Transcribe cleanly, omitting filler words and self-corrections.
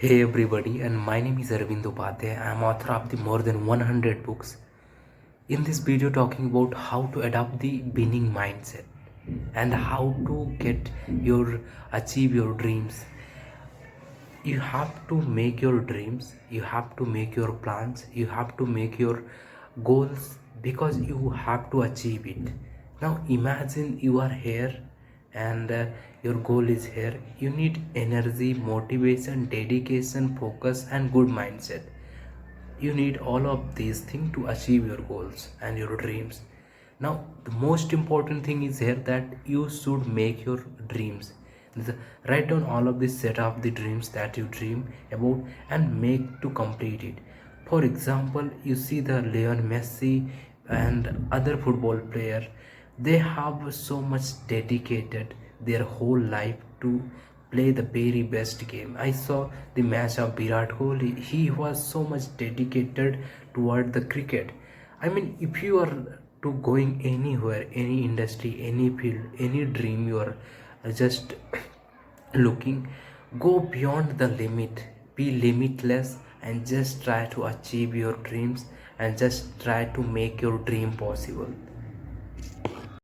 Hey everybody, and my name is Arvind Upadhyay. I am author of the more than 100 books. In this video, talking about how to adopt the winning mindset and how to achieve your dreams. You have to make your dreams, you have to make your plans, you have to make your goals because you have to achieve it. Now imagine you are here and your goal is here. You need energy, motivation, dedication, focus and good mindset. You need all of these things to achieve your goals and your dreams. Now the most important thing is here that you should make your dreams. Write down all of this set of the dreams that you dream about and make to complete it. For example, you see the Lionel Messi and other football player, they have so much dedicated their whole life to play the very best game. I saw the match of Virat Kohli. He was so much dedicated toward the cricket. I mean, if you are to going anywhere, any industry, any field, any dream you are just looking, go beyond the limit, be limitless, and just try to achieve your dreams and just try to make your dream possible.